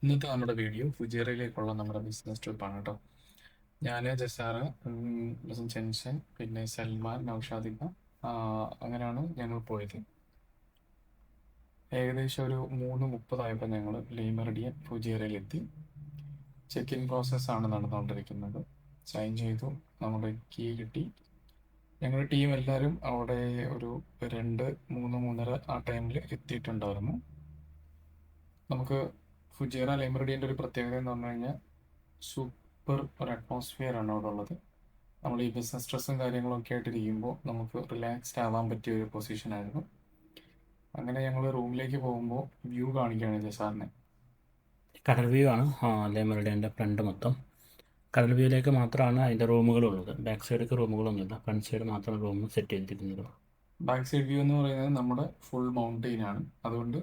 ഇന്നത്തെ നമ്മുടെ വീഡിയോ ഫുജേറയിലേക്കുള്ള നമ്മുടെ ബിസിനസ് ട്രിപ്പാണ് കേട്ടോ. ഞാൻ ജസാറ്, ചെൻഷൻ, പിന്നെ സൽമാൻ, നൗഷാദിബ, അങ്ങനെയാണ് ഞങ്ങൾ പോയത്. ഏകദേശം ഒരു 3:30 ഞങ്ങൾ ലീമറിഡിയൻ ഫുജേറയിലെത്തി. ചെക്ക് ഇൻ പ്രോസസ്സാണ് നടന്നുകൊണ്ടിരിക്കുന്നത്. സൈൻ ചെയ്തു, നമ്മുടെ കീ കിട്ടി. ഞങ്ങളുടെ ടീം എല്ലാവരും അവിടെ ഒരു 2, 3, 3:30 ആ ടൈമിൽ എത്തിയിട്ടുണ്ടായിരുന്നു. നമുക്ക് ഫുജേറ ലൈമറിഡിയൻ്റെ ഒരു പ്രത്യേകത എന്ന് പറഞ്ഞു കഴിഞ്ഞാൽ സൂപ്പർ ഒരു അറ്റ്മോസ്ഫിയർ ആണ് അവിടെ ഉള്ളത്. നമ്മൾ ഈ ബിസിനസ് സ്ട്രെസ്സും കാര്യങ്ങളൊക്കെ ആയിട്ടിരിക്കുമ്പോൾ നമുക്ക് റിലാക്സ്ഡ് ആവാൻ പറ്റിയ ഒരു പൊസിഷനായിരുന്നു. അങ്ങനെ ഞങ്ങൾ റൂമിലേക്ക് പോകുമ്പോൾ വ്യൂ കാണിക്കുകയാണ് ജസാറിനെ. കടൽ വ്യൂ ആണ് ലേമറുടെ ഫ്രണ്ട് മൊത്തം. കടൽ വ്യൂയിലേക്ക് മാത്രമാണ് അതിൻ്റെ റൂമുകളുള്ളത്. ബാക്ക് സൈഡിലേക്ക് റൂമുകളൊന്നുമില്ല. ഫ്രണ്ട് സൈഡ് മാത്രം റൂം സെറ്റ് ചെയ്തിരിക്കുന്നത്. ബാക്ക് സൈഡ് വ്യൂ എന്ന് പറയുന്നത് നമ്മുടെ ഫുൾ മൗണ്ടെയിൻ ആണ്. അതുകൊണ്ട്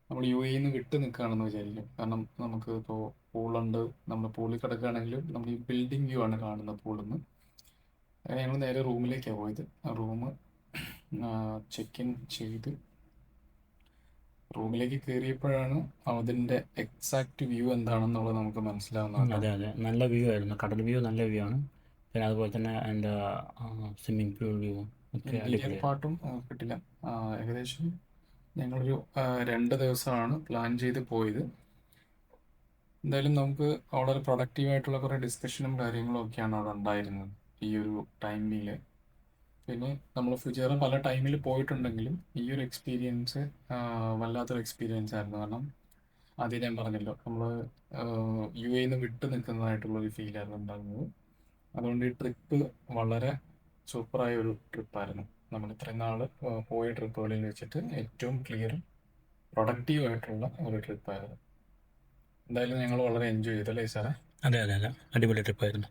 നമ്മൾ UAE വിട്ട് നിൽക്കുകയാണെന്ന് വിചാരിക്കും. കാരണം നമുക്ക് ഇപ്പോൾ പൂളുണ്ട്, നമ്മൾ പൂളിൽ കിടക്കുകയാണെങ്കിലും നമ്മൾ ഈ ബിൽഡിംഗ് വ്യൂ ആണ് കാണുന്നത് പൂളിൽ നിന്ന്. അങ്ങനെ ഞങ്ങൾ നേരെ റൂമിലേക്കാണ് പോയത്. ആ റൂം ചെക്ക് ഇൻ ചെയ്ത് റൂമിലേക്ക് കയറിയപ്പോഴാണ് അതിൻ്റെ എക്സാക്റ്റ് വ്യൂ എന്താണെന്നുള്ളത് നമുക്ക് മനസ്സിലാവുന്നത്. അതെ അതെ, നല്ല വ്യൂ ആയിരുന്നു. കടൽ വ്യൂ നല്ല വ്യൂ ആണ്. പിന്നെ അതുപോലെ തന്നെ അതിൻ്റെ സ്വിമ്മിംഗ് പൂൾ വ്യൂ ഒക്കെ ഇന്റീരിയർ അടിപൊളിയാണ്. പാർട്ടും കിട്ടില്ല. ഏകദേശം ഞങ്ങളൊരു 2 ദിവസമാണ് പ്ലാൻ ചെയ്ത് പോയത്. എന്തായാലും നമുക്ക് വളരെ പ്രൊഡക്റ്റീവായിട്ടുള്ള കുറേ ഡിസ്കഷനും കാര്യങ്ങളും ഒക്കെയാണ് അവിടെ ഉണ്ടായിരുന്നത് ഈ ഒരു ടൈമിൽ. പിന്നെ നമ്മൾ ഫുജേറ പല ടൈമിൽ പോയിട്ടുണ്ടെങ്കിലും ഈ ഒരു എക്സ്പീരിയൻസ് വല്ലാത്തൊരു എക്സ്പീരിയൻസ് ആയിരുന്നു. കാരണം ആദ്യം ഞാൻ പറഞ്ഞല്ലോ, നമ്മൾ UAE വിട്ട് നിൽക്കുന്നതായിട്ടുള്ളൊരു ഫീലായിരുന്നു ഉണ്ടാകുന്നത്. അതുകൊണ്ട് ഈ ട്രിപ്പ് വളരെ സൂപ്പറായ ഒരു ട്രിപ്പായിരുന്നു. നമ്മൾ ഇത്രയും നാൾ പോയ ട്രിപ്പുകളിൽ വെച്ചിട്ട് ഏറ്റവും ക്ലിയറും പ്രൊഡക്റ്റീവായിട്ടുള്ള ഒരു ട്രിപ്പായിരുന്നു. എന്തായാലും ഞങ്ങൾ വളരെ എൻജോയ് ചെയ്തു, അല്ലേ സാറേ? അതെ അതെ അതെ, അടിപൊളി ട്രിപ്പായിരുന്നു.